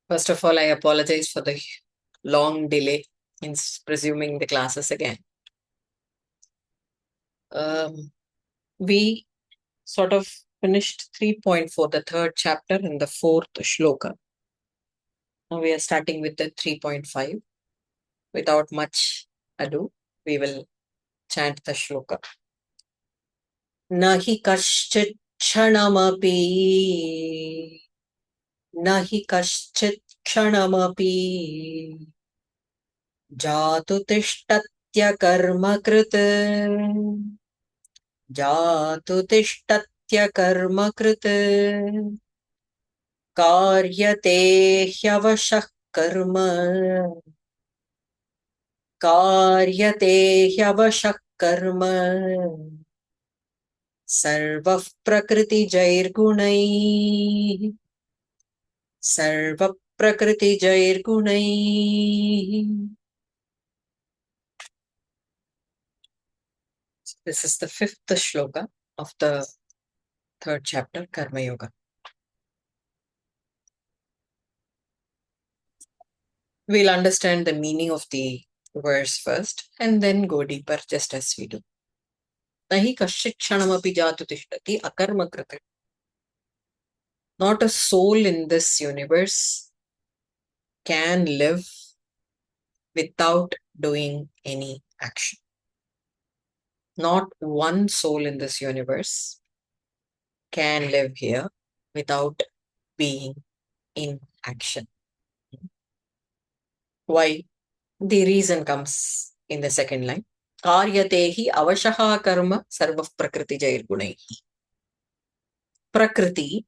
First of all, I apologize for the long delay in resuming the classes again. We sort of finished 3.4, the third chapter in the fourth shloka. Now we are starting with the 3.5. Without much ado, we will chant the shloka. Nahi kaschit kshanamapi Nahi kaschit kshanamapi Jatu tishtatya karma krit Jatu tishtatya karma krit Karyate hyavashah karma Karyate hyavashah karma Sarvah prakriti jair gunai Sarva prakriti jair gunai. This is the fifth shloka of the third chapter, Karma Yoga. We'll understand the meaning of the verse first and then go deeper just as we do. Nahi kaschit kshanamapi jatu tishtati akarma kriti. Not a soul in this universe can live without doing any action. Not one soul in this universe can live here without being in action. Why? The reason comes in the second line. Karyatehi avashaha karma sarva prakriti jair gunaihi. Prakriti,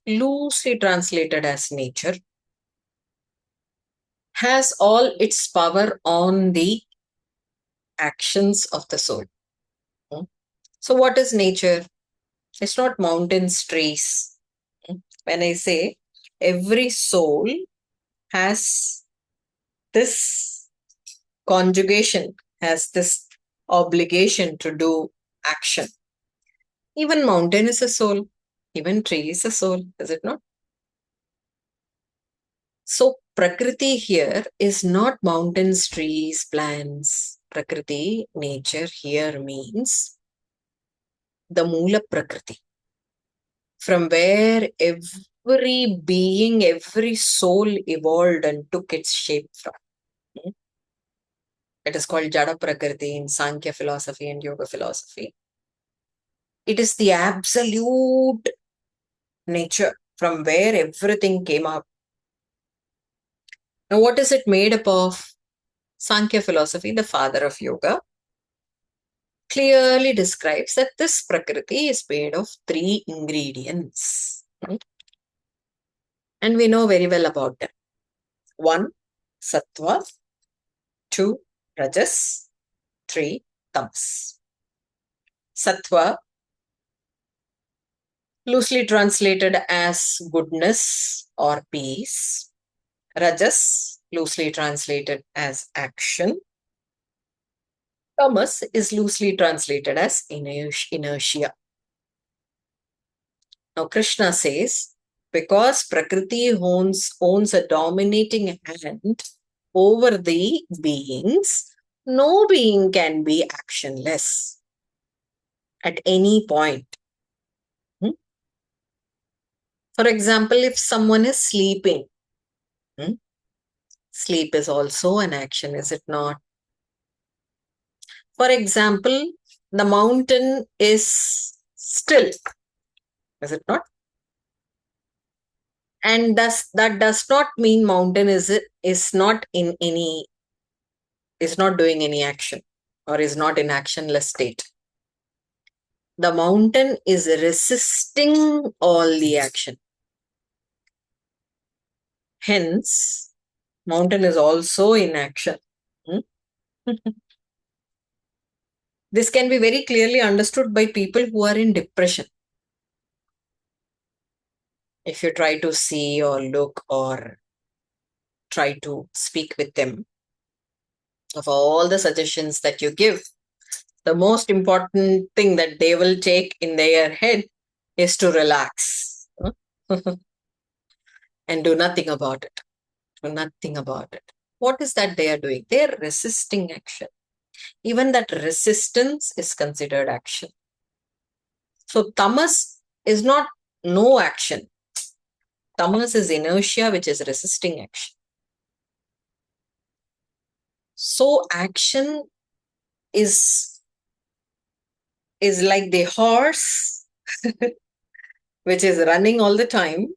loosely translated as nature, has all its power on the actions of the soul. So what is nature? It's not mountains, trees. When I say every soul has this conjugation, has this obligation to do action. Even mountain is a soul. Even tree is a soul, is it not? So Prakriti here is not mountains, trees, plants. Prakriti, nature here means the Moola Prakriti, from where every being, every soul evolved and took its shape from. It is called Jada Prakriti in Sankhya philosophy and Yoga philosophy. It is the absolute nature from where everything came up. Now, what is it made up of? Sankhya philosophy, the father of yoga, clearly describes that this Prakriti is made of 3 ingredients. And we know very well about them. 1, Sattva. 2, Rajas. 3, Tamas. Sattva, loosely translated as goodness or peace. Rajas, loosely translated as action. Tamas is loosely translated as inertia. Now Krishna says, because Prakriti owns a dominating hand over the beings, no being can be actionless at any point. For example, if someone is sleeping, sleep is also an action, is it not? For example, the mountain is still, is it not? And that does not mean mountain is not doing any action or is not in actionless state. The mountain is resisting all the action. Hence, mountain is also in action. This can be very clearly understood by people who are in depression. If you try to see or look or try to speak with them, of all the suggestions that you give, the most important thing that they will take in their head is to relax and do nothing about it. Nothing about it. What is that they are doing? They are resisting action. Even that resistance is considered action. So tamas is not no action. Tamas is inertia, which is resisting action. So action is like the horse which is running all the time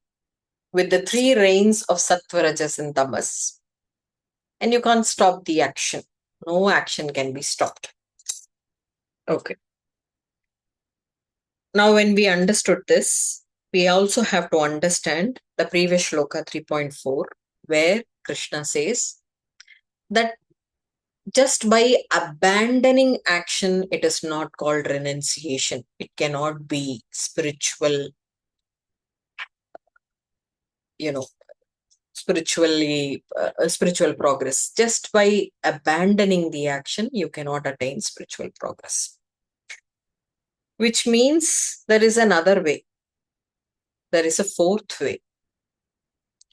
with the three reins of sattva, rajas, and tamas. And you can't stop the action. No action can be stopped. Okay. Now, when we understood this, we also have to understand the previous shloka 3.4, where Krishna says that just by abandoning action, it is not called renunciation. It cannot be spiritual, spiritual progress. Just by abandoning the action, you cannot attain spiritual progress. Which means there is another way. There is a fourth way.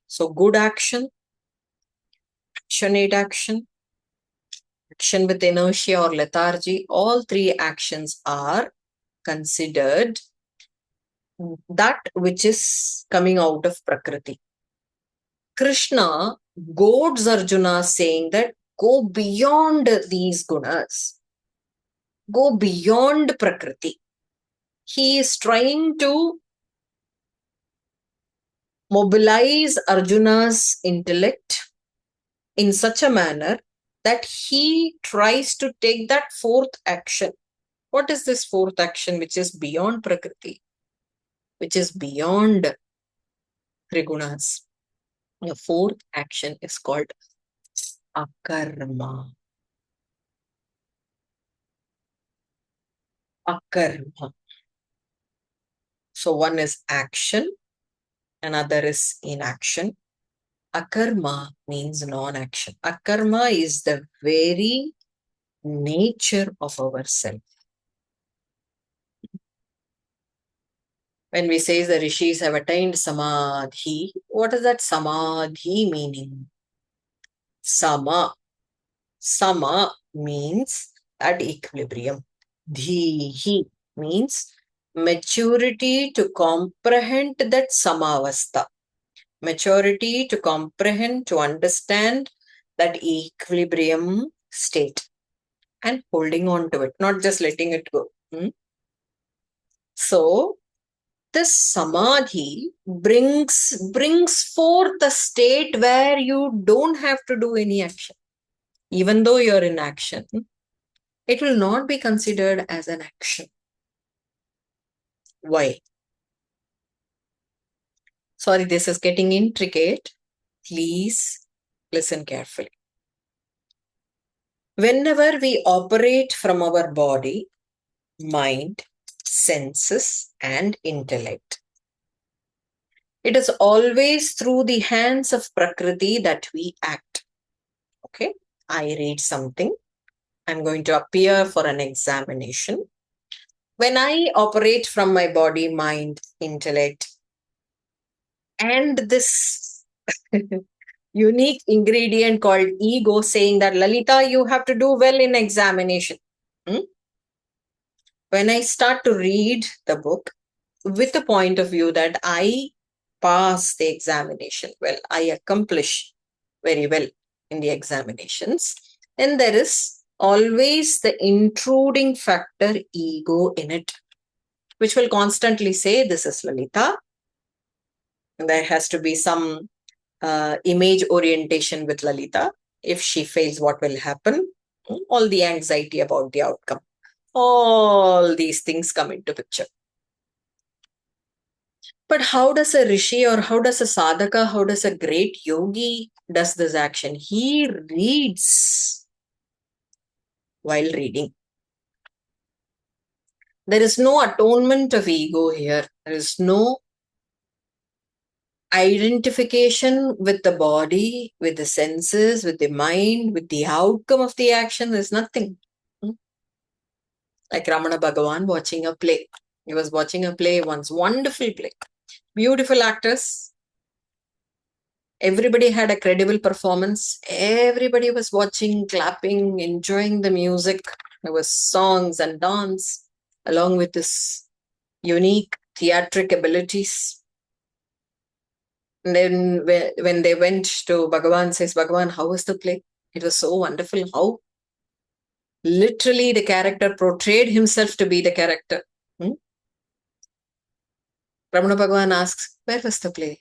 So good action, actionate action, action with inertia or lethargy, all three actions are considered that which is coming out of Prakriti. Krishna goads Arjuna saying that go beyond these gunas, go beyond Prakriti. He is trying to mobilize Arjuna's intellect in such a manner that he tries to take that fourth action. What is this fourth action which is beyond Prakriti, which is beyond Trigunas? The fourth action is called akarma. Akarma. So one is action, another is inaction. Akarma means non-action. Akarma is the very nature of ourself. When we say the rishis have attained samadhi, what is that samadhi meaning? Sama. Sama means at equilibrium. Dhihi means maturity to comprehend that samavastha. Maturity to comprehend, to understand that equilibrium state and holding on to it, not just letting it go. So, this samadhi brings forth a state where you don't have to do any action. Even though you're in action, it will not be considered as an action. Why? Sorry, this is getting intricate. Please listen carefully. Whenever we operate from our body, mind, senses, and intellect, it is always through the hands of Prakriti that we act. Okay, I read something. I'm going to appear for an examination. When I operate from my body, mind, intellect, and this unique ingredient called ego saying that, Lalita, you have to do well in examination. When I start to read the book with the point of view that I pass the examination well, I accomplish very well in the examinations, then there is always the intruding factor ego in it, which will constantly say, this is Lalita. And there has to be some image orientation with Lalita. If she fails, what will happen? All the anxiety about the outcome. All these things come into picture. But how does a rishi or how does a sadhaka, how does a great yogi does this action? He reads while reading. There is no atonement of ego here. There is no identification with the body, with the senses, with the mind, with the outcome of the action. There's nothing. Like Ramana Bhagavan watching a play. He was watching a play once, wonderful play. Beautiful actors. Everybody had a credible performance. Everybody was watching, clapping, enjoying the music. There was songs and dance along with this unique theatric abilities. And then when they went to Bhagavan, says, Bhagavan, how was the play? It was so wonderful. How literally the character portrayed himself to be the character. Ramana Bhagavan asks, where was the play?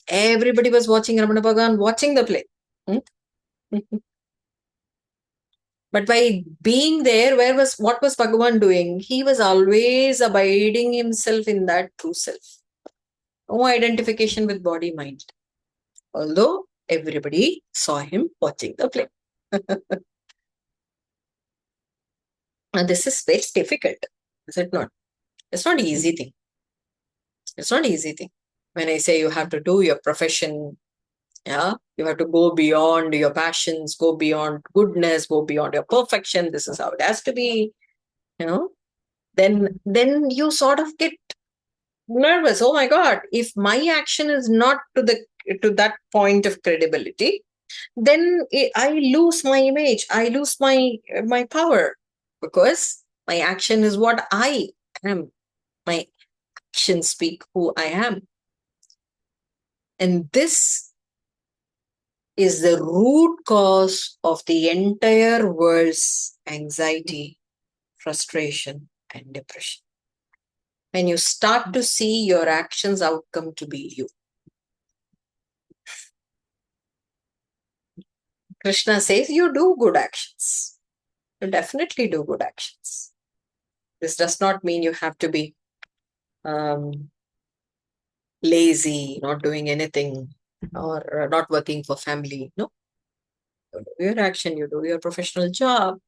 Everybody was watching Ramana Bhagavan, watching the play. But by being there, what was Bhagavan doing? He was always abiding himself in that true self. No identification with body mind. Although everybody saw him watching the play. And this is very difficult, is it not? It's not easy thing. It's not easy thing. When I say you have to do your profession, yeah, you have to go beyond your passions, go beyond goodness, go beyond your perfection. This is how it has to be, then you sort of get nervous. Oh my God, if my action is not to that point of credibility, then I lose my image. I lose my power, because my action is what I am. My actions speak who I am. And this is the root cause of the entire world's anxiety, frustration, and depression. When you start to see your actions outcome to be you. Krishna says you do good actions. You definitely do good actions. This does not mean you have to be lazy, not doing anything, or not working for family. No. You do your action, you do your professional job,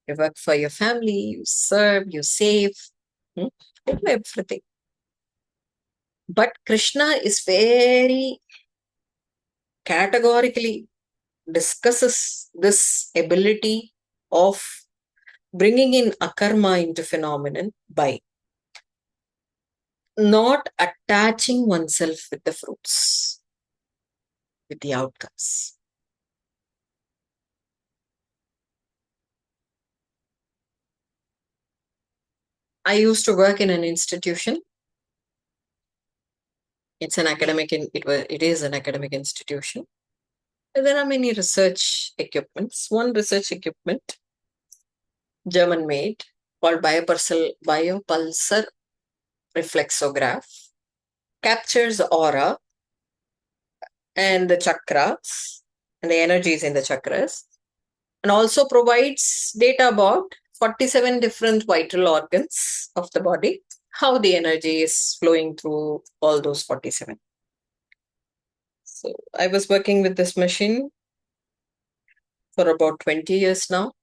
you work for your family, you serve, you save, you do everything. But Krishna is very categorically discusses this ability of bringing in akarma into phenomenon by not attaching oneself with the fruits, with the outcomes. I used to work in an institution. It's an academic, it is an academic institution. There are many research equipments. One research equipment, German made, called biopulsar reflexograph, captures the aura and the chakras and the energies in the chakras, and also provides data about 47 different vital organs of the body, how the energy is flowing through all those 47. So I was working with this machine for about 20 years now.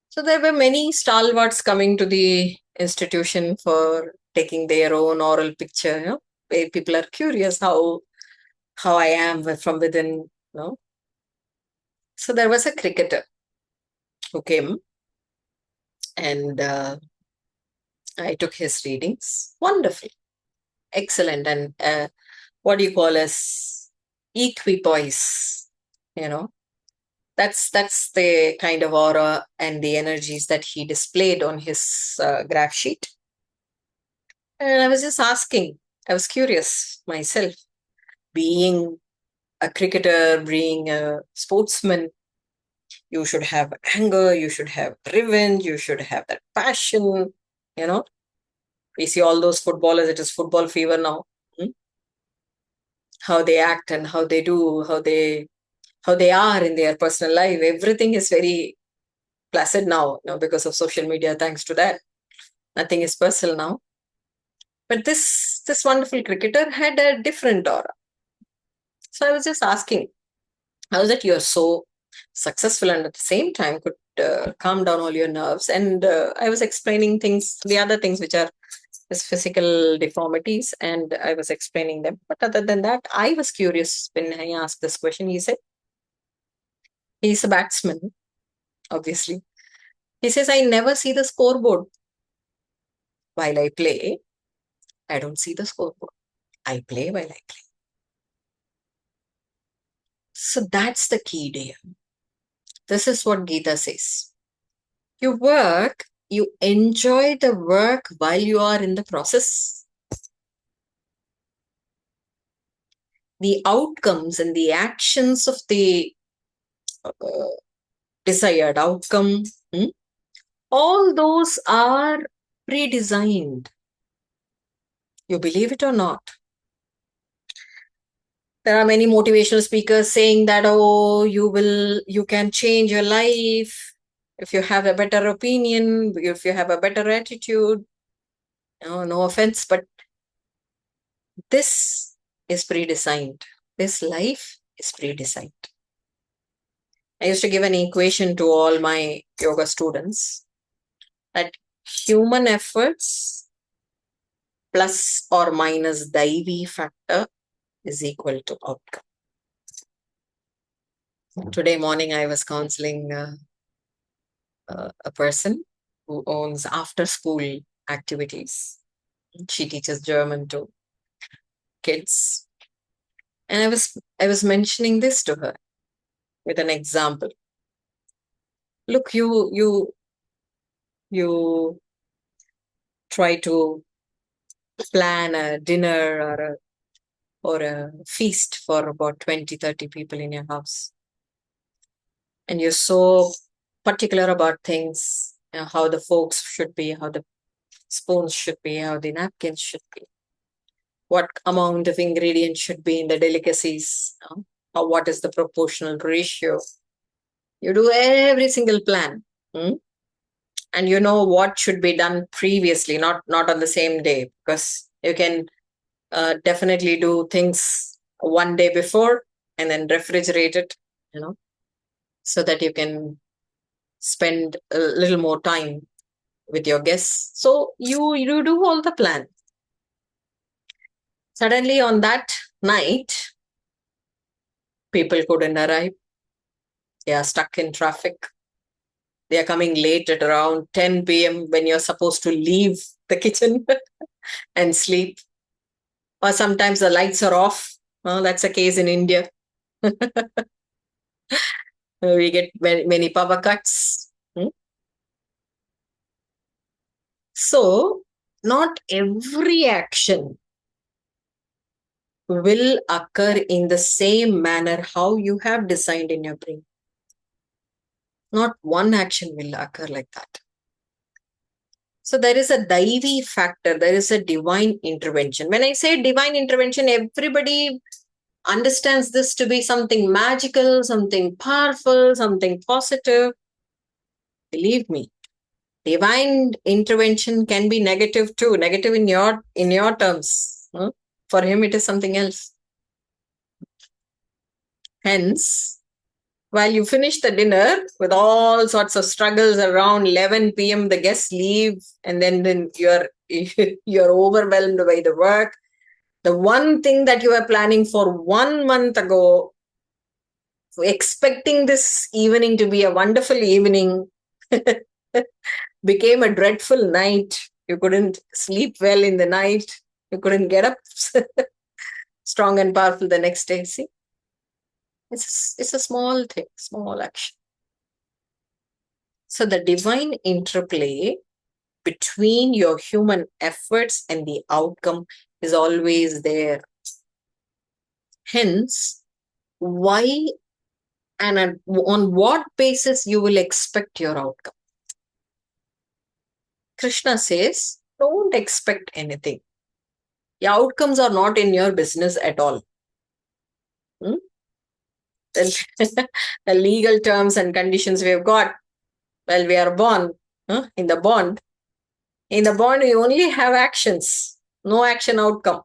So there were many stalwarts coming to the institution for taking their own oral picture, where people are curious how I am from within, So there was a cricketer who came, and I took his readings. Wonderful, excellent, and what do you call as equipoise, That's the kind of aura and the energies that he displayed on his graph sheet. And I was just asking, I was curious myself, being a cricketer, being a sportsman, you should have anger, you should have revenge, you should have that passion, We see all those footballers, it is football fever now. How they act and how they do, how they are in their personal life. Everything is very placid now, because of social media. Thanks to that, nothing is personal now. But this wonderful cricketer had a different aura. So I was just asking, how is it you're so successful and at the same time could calm down all your nerves? And I was explaining the other things which are his physical deformities, and I was explaining them. But other than that, I was curious when I asked this question. He said, he's a batsman, obviously. He says, I never see the scoreboard while I play. I don't see the scoreboard. I play while I play. So that's the key, dear. This is what Gita says. You work, you enjoy the work while you are in the process. The outcomes and the actions of the uh, desired outcome, all those are pre-designed. You believe it or not. There are many motivational speakers saying that, oh, you can change your life if you have a better opinion, if you have a better attitude. No offense, but this is pre-designed. This life is pre-designed. I used to give an equation to all my yoga students that human efforts plus or minus Daivi factor is equal to outcome. Today morning, I was counseling a person who owns after school activities. She teaches German to kids. And I was mentioning this to her with an example. Look, you try to plan a dinner or a feast for about 20-30 people in your house. And you're so particular about things, how the forks should be, how the spoons should be, how the napkins should be, what amount of ingredients should be in the delicacies, what is the proportional ratio. You do every single plan. And you know what should be done previously, not on the same day, because you can definitely do things one day before and then refrigerate it, so that you can spend a little more time with your guests. So you do all the plan. Suddenly on that night, people couldn't arrive. They are stuck in traffic. They are coming late at around 10 p.m. when you're supposed to leave the kitchen and sleep. Or sometimes the lights are off. That's the case in India. We get many power cuts. So, not every action will occur in the same manner how you have designed in your brain. Not one action will occur like that. So there is a Daivi factor, there is a divine intervention. When I say divine intervention, everybody understands this to be something magical, something powerful, something positive. Believe me, divine intervention can be negative too, negative in your terms. For him, it is something else. Hence, while you finish the dinner with all sorts of struggles around 11 p.m., the guests leave, and then you're overwhelmed by the work. The one thing that you were planning for 1 month ago, expecting this evening to be a wonderful evening, became a dreadful night. You couldn't sleep well in the night. You couldn't get up strong and powerful the next day. See? It's a small thing, small action. So the divine interplay between your human efforts and the outcome is always there. Hence, why and on what basis you will expect your outcome. Krishna says, don't expect anything. The outcomes are not in your business at all. The legal terms and conditions we have got, well, we are born in the bond. In the bond, you only have actions, no action outcome.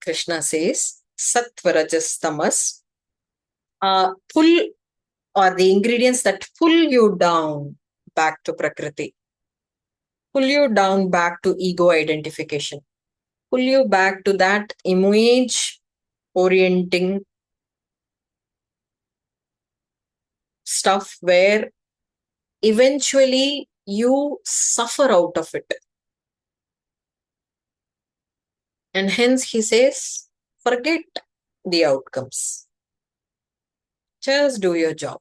Krishna says, Sattva, Rajas, Tamas, pull, or the ingredients that pull you down back to Prakriti, pull you down back to ego identification, pull you back to that image orienting stuff where eventually you suffer out of it. And hence he says, forget the outcomes. Just do your job.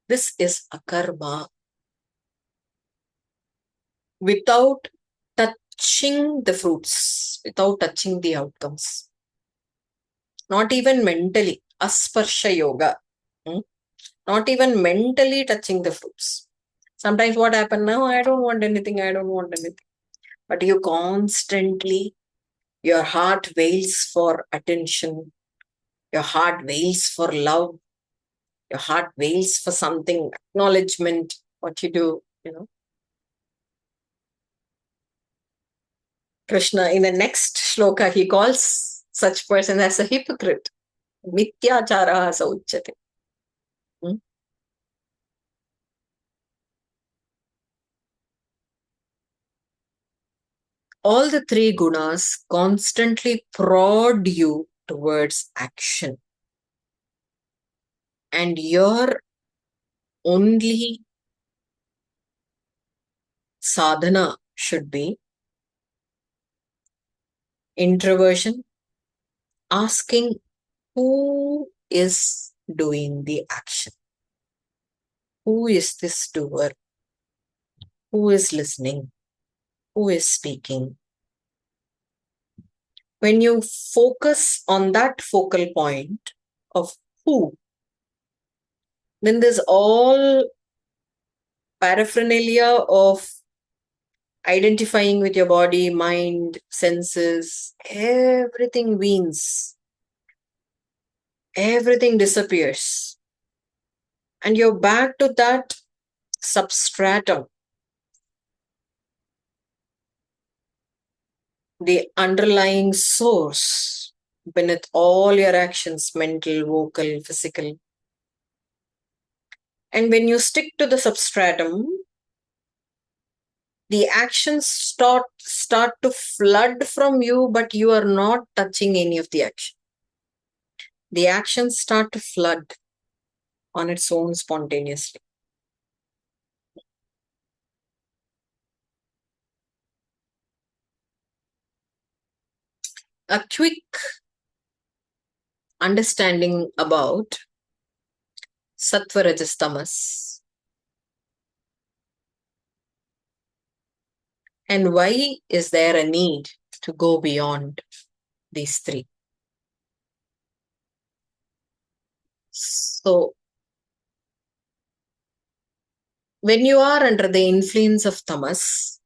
This is akarma. Without touching the fruits, without touching the outcomes. Not even mentally. Asparsha yoga. Not even mentally touching the fruits. Sometimes what happens now, I don't want anything, I don't want anything. But you constantly, your heart wails for attention. Your heart wails for love. Your heart wails for something, acknowledgement, what you do, Krishna, in the next shloka, he calls such person as a hypocrite. Mityachara sauchyate. All the three gunas constantly prod you towards action. And your only sadhana should be introversion, asking who is doing the action? Who is this doer? Who is listening? Who is speaking? When you focus on that focal point of who, then there's all paraphernalia of identifying with your body, mind, senses, everything weans. Everything disappears. And you're back to that substratum, the underlying source beneath all your actions, mental, vocal, physical. And when you stick to the substratum, the actions start to flood from you, but you are not touching any of the action. The actions start to flood on its own spontaneously. A quick understanding about sattva, rajas, tamas, and why is there a need to go beyond these three. So, when you are under the influence of tamas,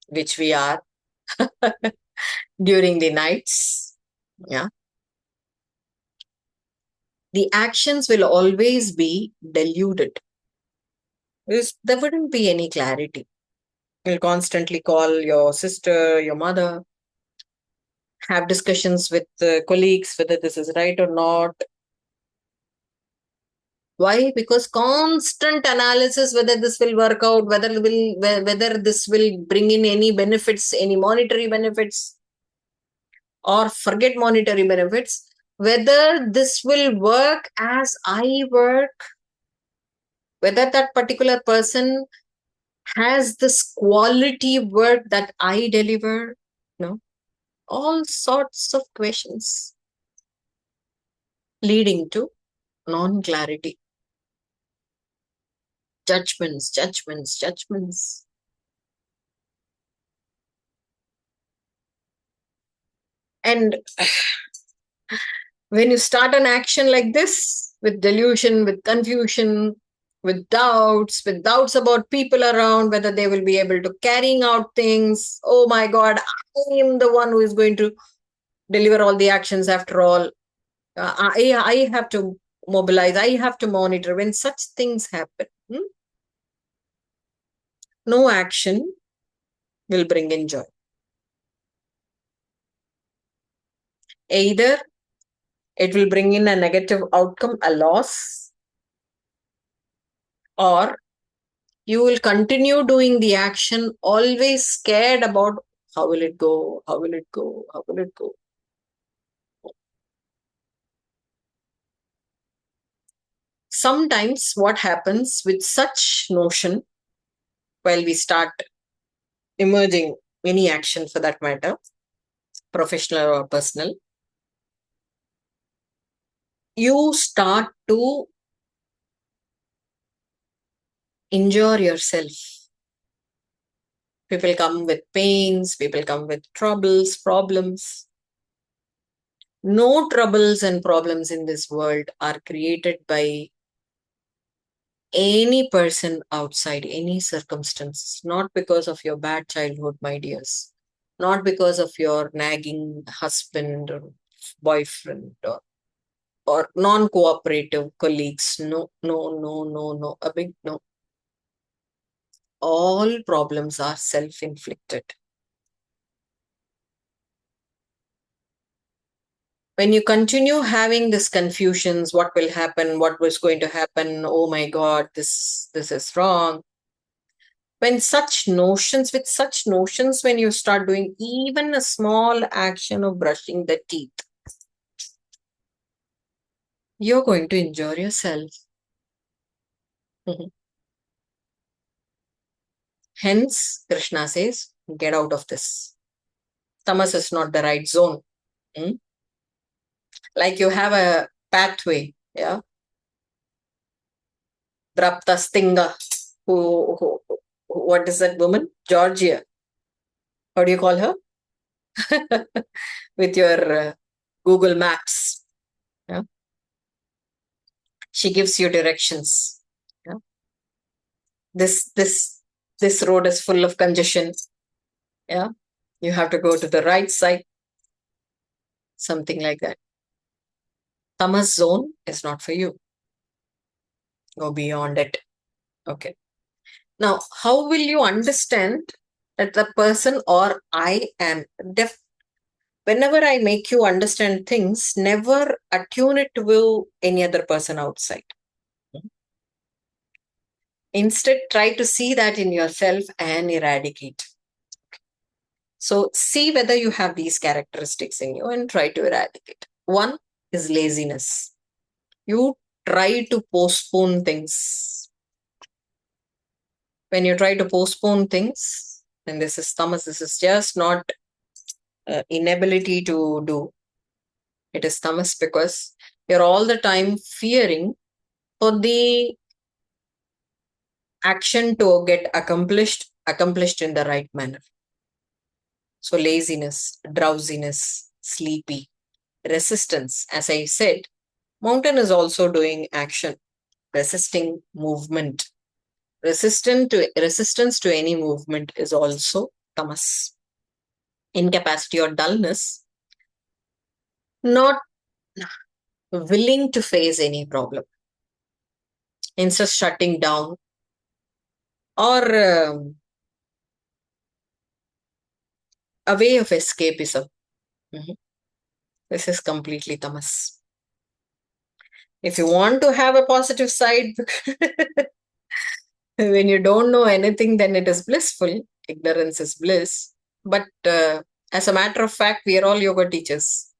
which we are during the nights, the actions will always be diluted. There wouldn't be any clarity. You'll constantly call your sister, your mother, have discussions with colleagues whether this is right or not. Why? Because constant analysis whether this will work out, whether this will bring in any benefits, any monetary benefits, or forget monetary benefits, whether this will work as I work, whether that particular person has this quality work that I deliver, all sorts of questions leading to non-clarity. Judgments. And when you start an action like this, with delusion, with confusion, with doubts about people around, whether they will be able to carrying out things. Oh my God, I am the one who is going to deliver all the actions after all. I have to mobilize, I have to monitor. When such things happen, no action will bring in joy. Either it will bring in a negative outcome, a loss, or you will continue doing the action, always scared about how will it go, how will it go, how will it go. Sometimes what happens with such notion, while we start emerging any action for that matter, professional or personal, you start to injure yourself. People come with pains, people come with troubles, problems. No troubles and problems in this world are created by any person outside any circumstances, not because of your bad childhood, my dears, not because of your nagging husband or boyfriend or non-cooperative colleagues. No, no, no, no, no, a big no. All problems are self-inflicted. When you continue having this confusions, what will happen, what was going to happen, oh my God, this is wrong. When such notions, with such notions, when you start doing even a small action of brushing the teeth, you're going to injure yourself. Mhm. Hence, Krishna says, get out of this. Tamas is not the right zone. Mm? Like you have a pathway, yeah. Drapta Stinga, what is that woman? Georgia. How do you call her? With your Google Maps. Yeah? She gives you directions. Yeah? This this this road is full of congestion. Yeah, you have to go to the right side. Something like that. Tamas zone is not for you. Go beyond it. Okay. Now, how will you understand that the person or I am deaf? Whenever I make you understand things, never attune it to any other person outside. Instead, try to see that in yourself and eradicate. So, see whether you have these characteristics in you and try to eradicate. One is laziness. You try to postpone things. When you try to postpone things, and this is tamas, this is just not inability to do. It is tamas because you're all the time fearing for the action to get accomplished in the right manner. So laziness, drowsiness, sleepy, resistance. As I said, mountain is also doing action, resisting movement. Resistance to any movement is also tamas. Incapacity or dullness, not willing to face any problem. Instead shutting down or a way of escapism. Mhm. This is completely tamas. If you want to have a positive side, when you don't know anything, then it is blissful. Ignorance is bliss. But as a matter of fact, we are all yoga teachers.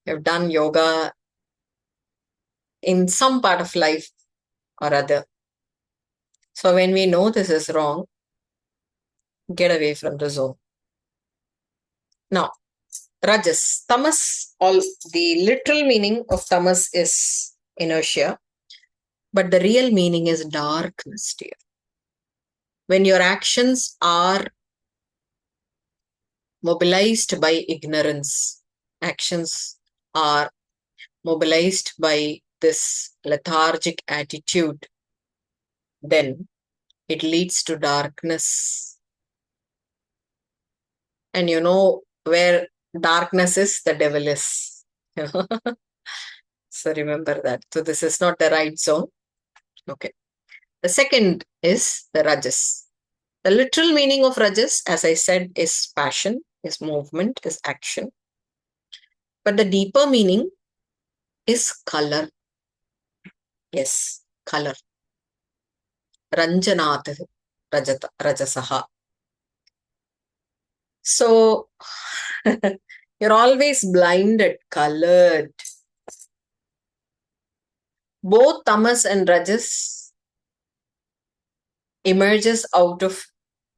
We have done yoga in some part of life or other. So when we know this is wrong, get away from the zone. Now, rajas, tamas, all the literal meaning of tamas is inertia, but the real meaning is darkness, dear. When your actions are mobilized by ignorance, actions are mobilized by this lethargic attitude, then it leads to darkness. And you know where darkness is, the devil is. So remember that. So this is not the right zone. Okay. The second is the rajas. The literal meaning of rajas, as I said, is passion, is movement, is action. But the deeper meaning is color. Yes, color. Ranjanat rajasaha. So you're always blinded, colored. Both tamas and rajas emerges out of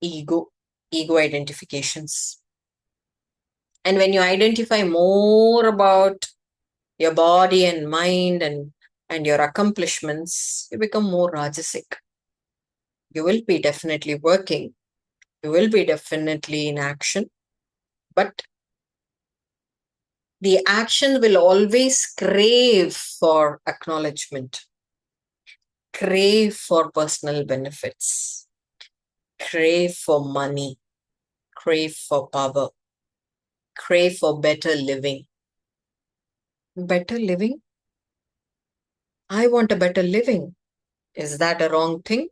ego identifications. And when you identify more about your body and mind and your accomplishments, you become more rajasic. You will be definitely working. You will be definitely in action. But the action will always crave for acknowledgement, crave for personal benefits, crave for money, crave for power, crave for better living. Better living? I want a better living. Is that a wrong thing?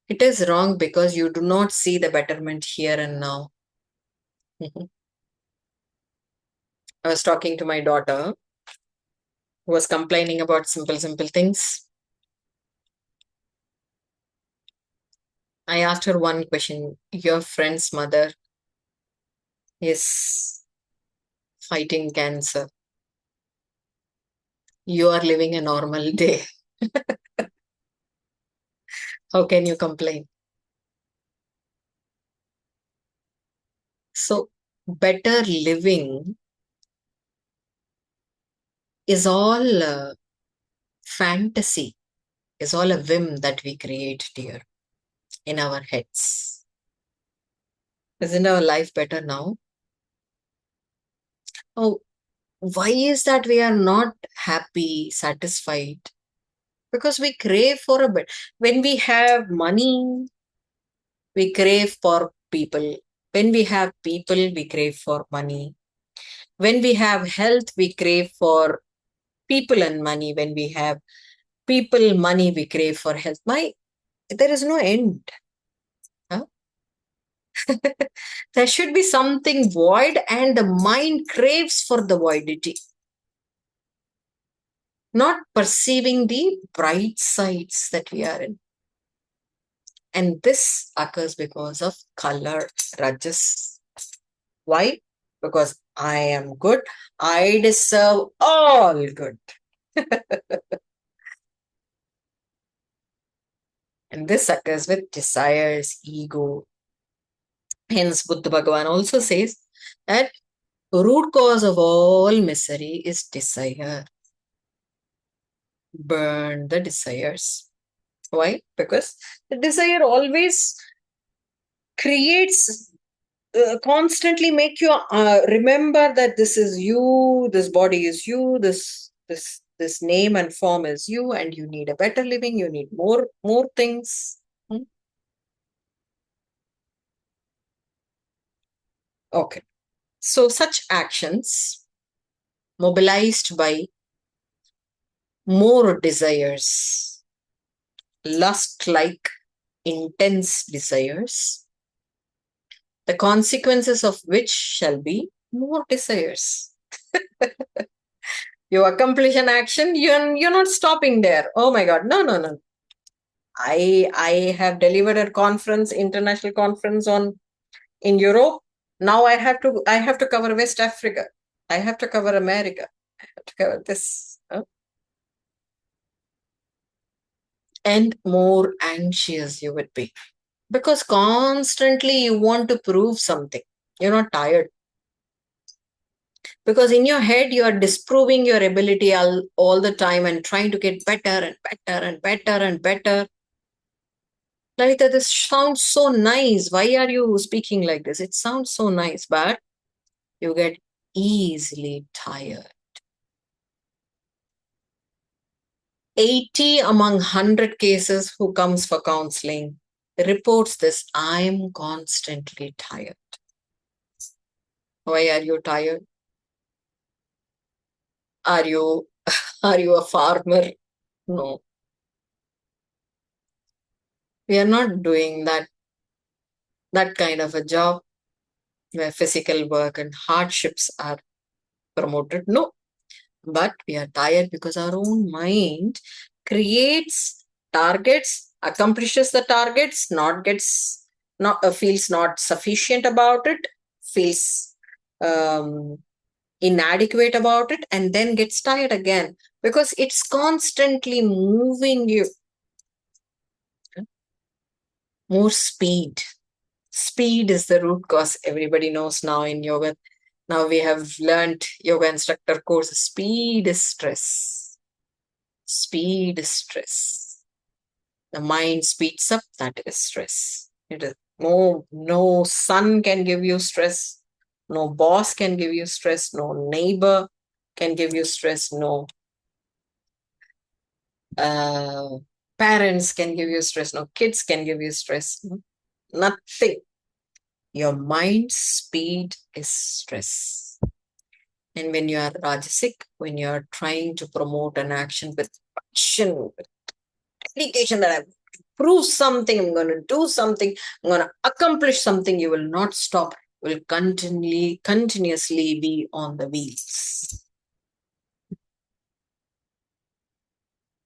It is wrong because you do not see the betterment here and now. I was talking to my daughter who was complaining about simple things. I asked her one question. Your friend's mother is fighting cancer. You are living a normal day. How can you complain? So, better living is all fantasy, is all a whim that we create, dear, in our heads. Isn't our life better now? Oh, why is that we are not happy, satisfied? Because we crave for a bit. When we have money, we crave for people. When we have people, we crave for money. When we have health, we crave for people and money. When we have people, money, we crave for health. There is no end. Huh? There should be something void, and the mind craves for the voidity, not perceiving the bright sides that we are in. And this occurs because of color, rajas. Why? Because I am good. I deserve all good. And this occurs with desires, ego. Hence, Buddha Bhagavan also says that root cause of all misery is desire. Burn the desires. Why? Because the desire always creates, constantly make you remember that this is you, this body is you, this name and form is you, and you need a better living, you need more things. Okay. So such actions mobilized by more desires, lust like intense desires, the consequences of which shall be more desires. You accomplish an action, you're not stopping there. Oh my God, no. I have delivered a conference, international conference in Europe. Now I have to cover West Africa. I have to cover America. I have to cover this. And more anxious you would be. Because constantly you want to prove something. You're not tired. Because in your head, you are disproving your ability all the time and trying to get better and better and better and better. Lalita, this sounds so nice. Why are you speaking like this? It sounds so nice, but you get easily tired. 80 among 100 cases who comes for counseling reports this. I'm constantly tired. Why are you tired? Are you are you a farmer? No. We are not doing that kind of a job where physical work and hardships are promoted. No. But we are tired because our own mind creates targets, accomplishes the targets, feels not sufficient about it, feels inadequate about it, and then gets tired again because it's constantly moving you. More speed. Speed is the root cause. Everybody knows now in yoga. Now we have learned yoga instructor course. Speed is stress. Speed is stress. The mind speeds up, that is stress. It is no son can give you stress. No boss can give you stress. No neighbor can give you stress. No uh, parents can give you stress. No kids can give you stress. Nothing. Your mind speed is stress. And when you are rajasic, when you are trying to promote an action with passion, with dedication, that I'm going to prove something, I'm going to do something, I'm going to accomplish something, you will not stop, will continuously be on the wheels.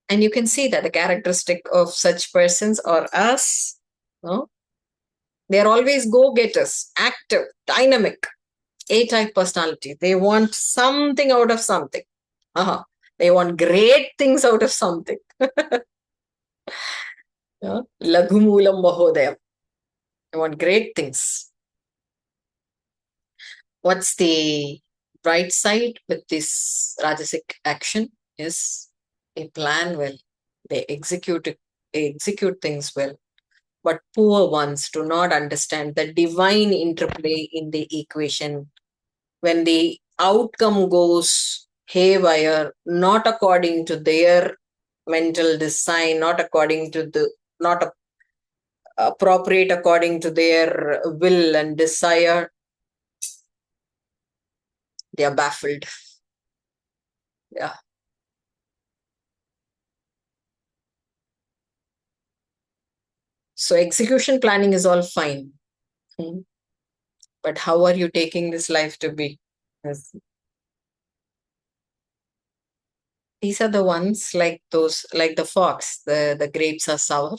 And you can see that the characteristic of such persons or us, no? They are always go-getters, active, dynamic, A-type personality. They want something out of something. They want great things out of something. Laghumulam Mahodayam. They want great things. What's the bright side with this Rajasic action is they plan well, they execute things well. But poor ones do not understand the divine interplay in the equation. When the outcome goes haywire, not according to their mental design, not appropriate according to their will and desire, they are baffled. Yeah. So execution planning is all fine. But how are you taking this life to be? Yes. These are the ones like those, like the fox, the grapes are sour.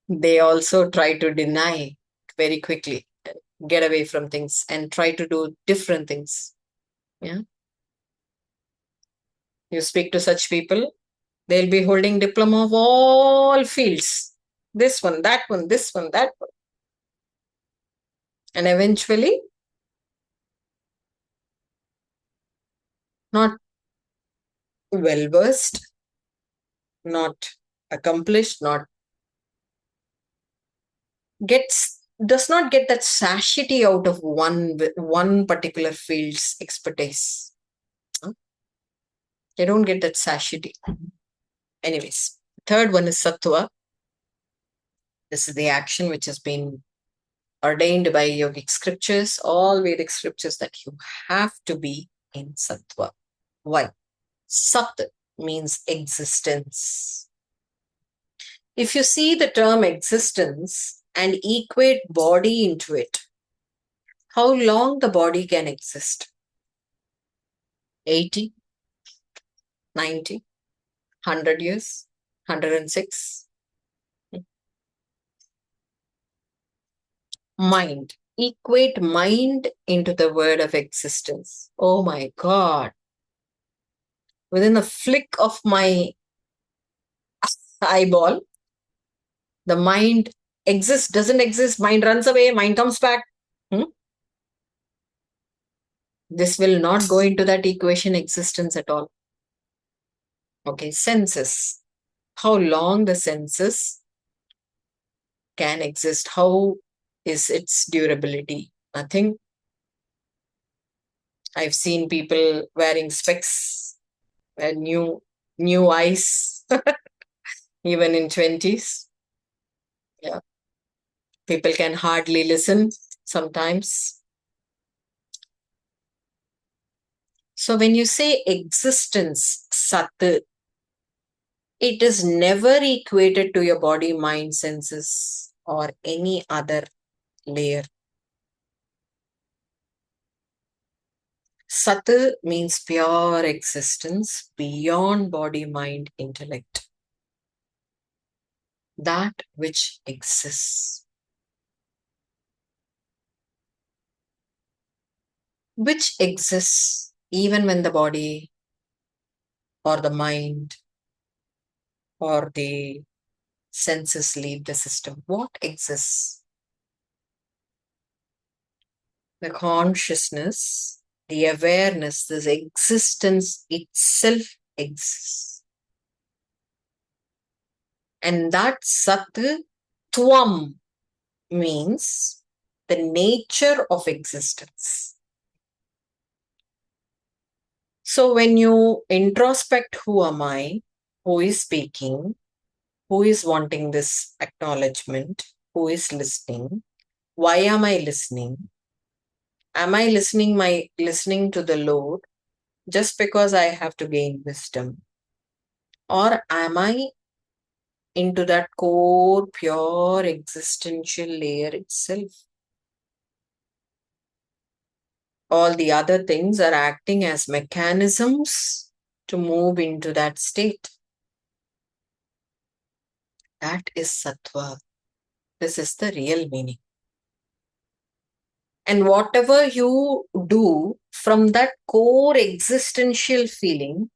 They also try to deny very quickly, get away from things and try to do different things. Yeah. You speak to such people, they'll be holding diploma of all fields. This one, that one, this one, that one. And eventually, not well versed, not accomplished, not does not get that satiety out of one particular field's expertise. They don't get that satiety. Anyways, third one is sattva. This is the action which has been ordained by yogic scriptures, all Vedic scriptures, that you have to be in sattva. Why? Sat means existence. If you see the term existence and equate body into it, how long the body can exist? 80, 90, 100 years, 106. Mind. Equate mind into the word of existence. Oh my God. Within a flick of my eyeball, the mind exists, doesn't exist, mind runs away, mind comes back. This will not go into that equation existence at all. Okay, senses. How long the senses can exist? How is its durability? Nothing. I've seen people wearing specs and new eyes, even in 20s. Yeah. People can hardly listen sometimes. So when you say existence, sat, it is never equated to your body, mind, senses, or any other layer. Sat means pure existence beyond body, mind, intellect. That which exists. Which exists even when the body or the mind or the senses leave the system. What exists? The consciousness, the awareness, this existence itself exists. And that Sat Tvam means the nature of existence. So when you introspect, who am I? Who is speaking? Who is wanting this acknowledgement? Who is listening? Why am I listening? Am I listening to the Lord just because I have to gain wisdom? Or am I into that core, pure existential layer itself? All the other things are acting as mechanisms to move into that state. That is Sattva. This is the real meaning. And whatever you do from that core existential feeling,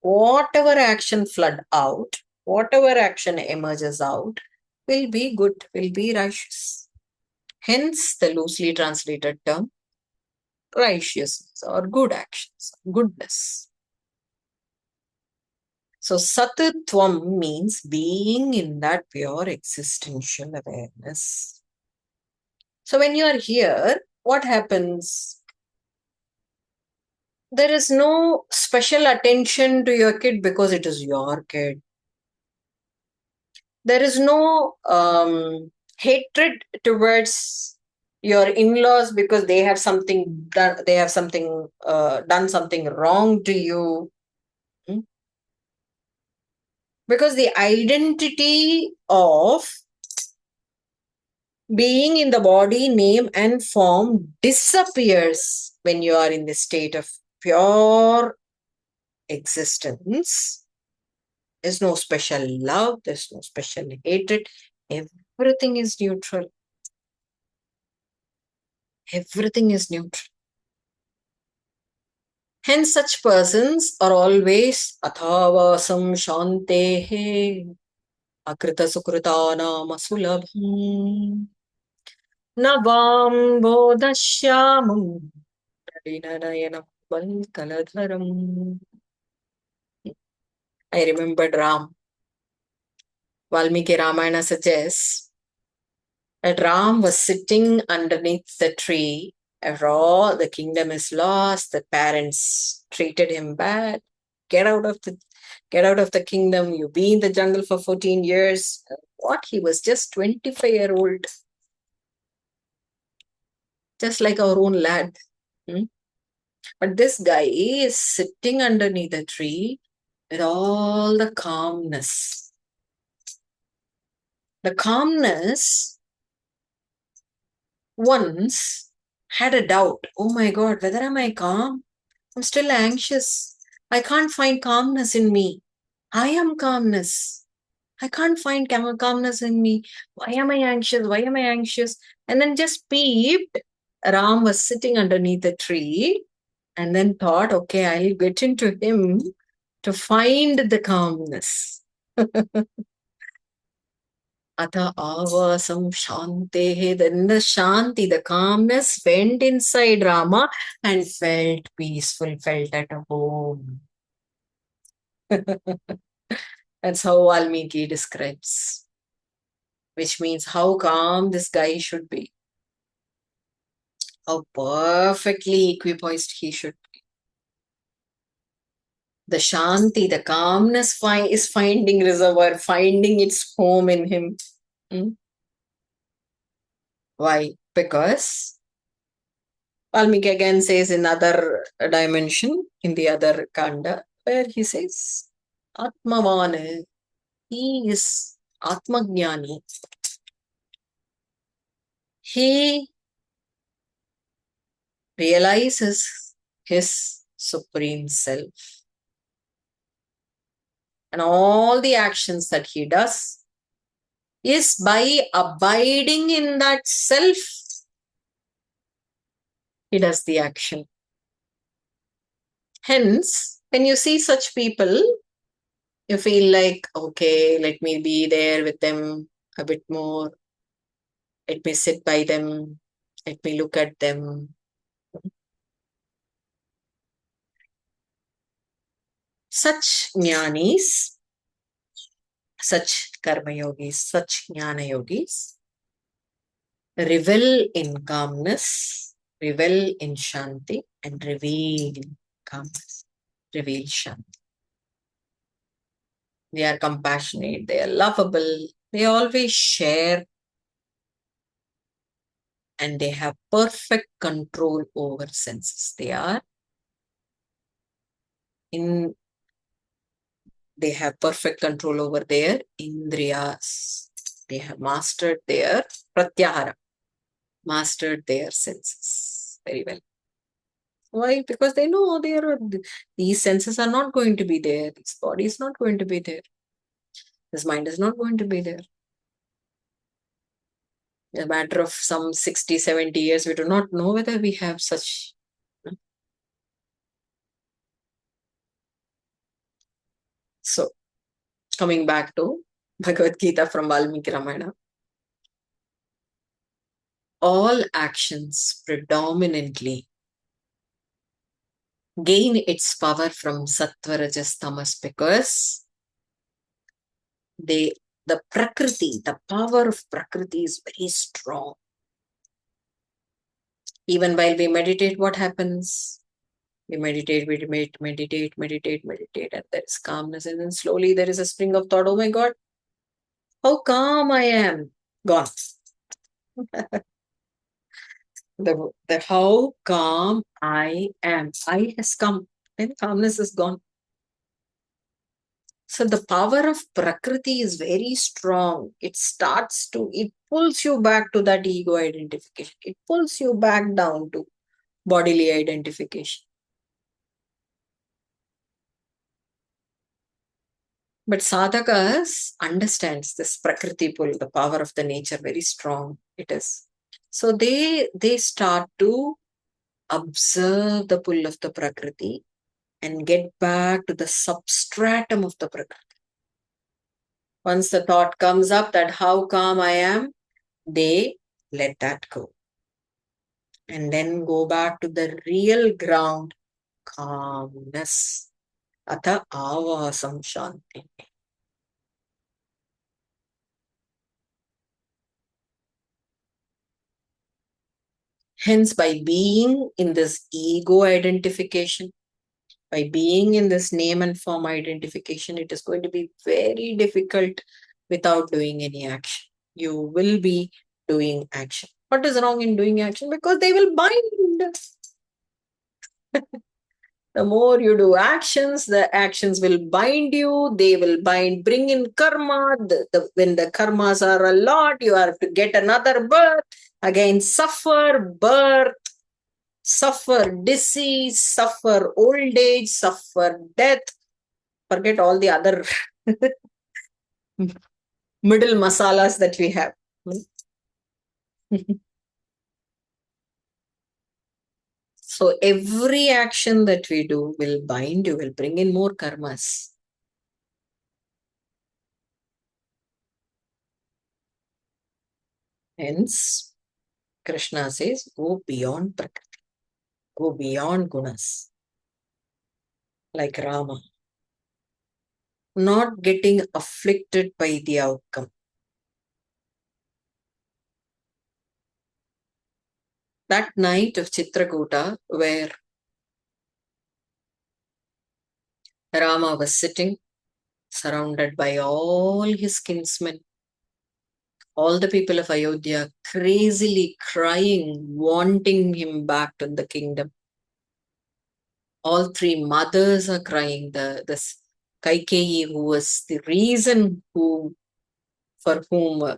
whatever action flood out, whatever action emerges out, will be good, will be righteous. Hence the loosely translated term righteousness or good actions, goodness. So Satutvam means being in that pure existential awareness. So when you are here, what happens? There is no special attention to your kid because it is your kid. There is no hatred towards your in-laws because they have something done, done something wrong to you. Because the identity of being in the body, name, and form disappears when you are in the state of pure existence. There's no special love, there's no special hatred. Everything is neutral. Everything is neutral. Hence, such persons are always athavasam shantehe akrita sukritanam asulabham navam bodhashyamam pradinanayanam kaladharam. I remembered Valmiki Ramayana suggests that Ram was sitting underneath the tree. After all, the kingdom is lost. The parents treated him bad. Get out of the kingdom. You be in the jungle for 14 years. What? He was just 25-year-old. Just like our own lad. But this guy is sitting underneath the tree with all the calmness. The calmness once had a doubt. Oh my God, whether am I calm? I'm still anxious. I can't find calmness in me. I am calmness. I can't find calmness in me. Why am I anxious? Why am I anxious? And then just peeped. Ram was sitting underneath a tree and then thought, okay, I'll get into him to find the calmness. Atha avasam shantehe. Then the shanti, the calmness went inside Rama and felt peaceful, felt at home. That's how Valmiki describes. Which means how calm this guy should be. How perfectly equipoised he should be. The shanti, the calmness is finding reservoir, finding its home in him. Why? Because Valmiki again says in other dimension, in the other kanda, where he says, Atmavana, he is Atmajnani. He realizes his supreme self. And all the actions that he does is by abiding in that self, he does the action. Hence, when you see such people, You feel like, okay, let me be there with them a bit more. Let me sit by them. Let me look at them. Such jnanis, such karma yogis, such jnana yogis revel in calmness, revel in shanti, and reveal calmness, reveal shanti. They are compassionate, they are lovable, they always share, and they have perfect control over senses. In they have perfect control over their indriyas. They have mastered their pratyahara, mastered their senses very well. Why? Because they know these senses are not going to be there. This body is not going to be there. This mind is not going to be there. In a matter of some 60, 70 years, we do not know whether we have such. So, coming back to Bhagavad Gita from Valmiki Ramayana, all actions predominantly gain its power from sattva, rajas, tamas, because they the prakriti, the power of prakriti is very strong. Even while we meditate, what happens? We meditate, meditate, and there is calmness, and then slowly there is a spring of thought, oh my God, how calm I am. Gone. the how calm I am. I has come, and calmness is gone. So the power of Prakriti is very strong. It pulls you back to that ego identification. It pulls you back down to bodily identification. But sadhakas understands this Prakriti pull, the power of the nature, very strong it is. So they start to observe the pull of the Prakriti and get back to the substratum of the Prakriti. Once the thought comes up that how calm I am, they let that go. And then go back to the real ground, calmness. Atha avasam shanti. Hence, by being in this ego identification, by being in this name and form identification, it is going to be very difficult without doing any action. You will be doing action. What is wrong in doing action? Because they will bind. The more you do actions, the actions will bind you. They will bring in karma. When the karmas are a lot, you have to get another birth. Again, birth, suffer disease, suffer old age, suffer death. Forget all the other middle masalas that we have. So every action that we do will bind you, will bring in more karmas. Hence, Krishna says, go beyond Prakriti, go beyond gunas, like Rama, not getting afflicted by the outcome. That night of Chitrakuta, where Rama was sitting, surrounded by all his kinsmen, all the people of Ayodhya crazily crying, wanting him back to the kingdom. All three mothers are crying. This Kaikeyi, who was the reason for whom,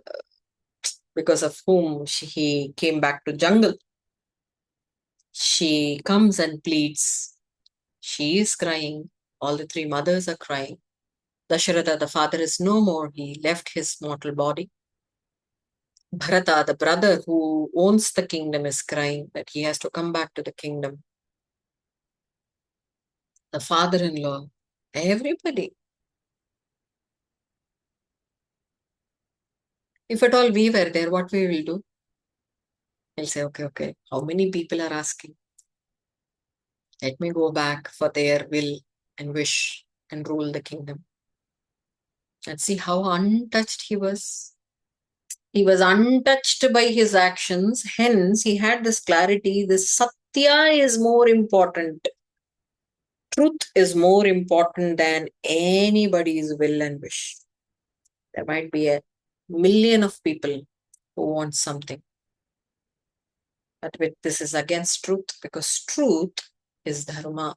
because of whom he came back to jungle. She comes and pleads. She is crying. All the three mothers are crying. Dasharatha, the father, is no more. He left his mortal body. Bharata, the brother who owns the kingdom, is crying that he has to come back to the kingdom. The father-in-law, everybody. If at all we were there, what we will do? We'll say, okay, how many people are asking? Let me go back for their will and wish and rule the kingdom. And see how untouched he was. He was untouched by his actions. Hence, he had this clarity. This Satya is more important. Truth is more important than anybody's will and wish. There might be a million of people who want something. But this is against truth, because truth is dharma.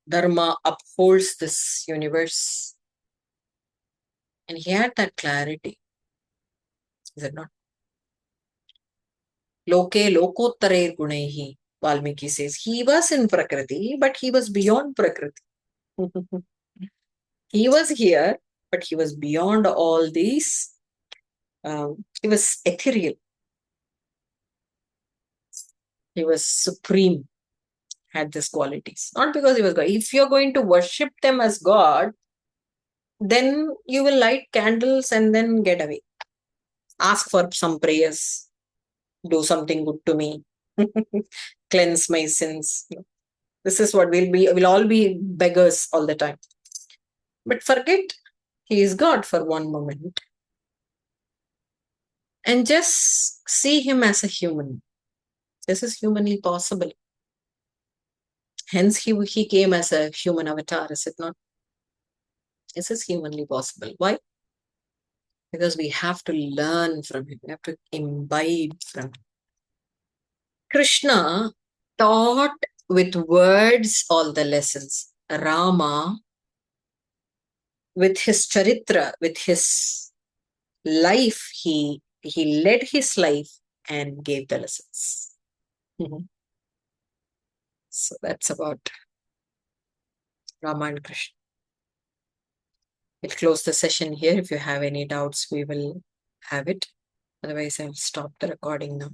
Dharma upholds this universe. And he had that clarity. Is it not? Loke lokottare gunaihi, Valmiki says. He was in Prakriti, but he was beyond Prakriti. He was here, but he was beyond all these. He was ethereal. He was supreme, had these qualities. Not because he was God. If you're going to worship them as God, then you will light candles and then get away. Ask for some prayers. Do something good to me. Cleanse my sins. This is what we'll all be beggars all the time. But forget he is God for one moment. And just see him as a human. This is humanly possible. Hence he came as a human avatar, is it not? This is humanly possible. Why? Because we have to learn from him. We have to imbibe from him. Krishna taught with words all the lessons. Rama, with his charitra, with his life, he led his life and gave the lessons. So that's about Rama and Krishna. We'll close the session here. If you have any doubts, we will have it. Otherwise, I'll stop the recording now.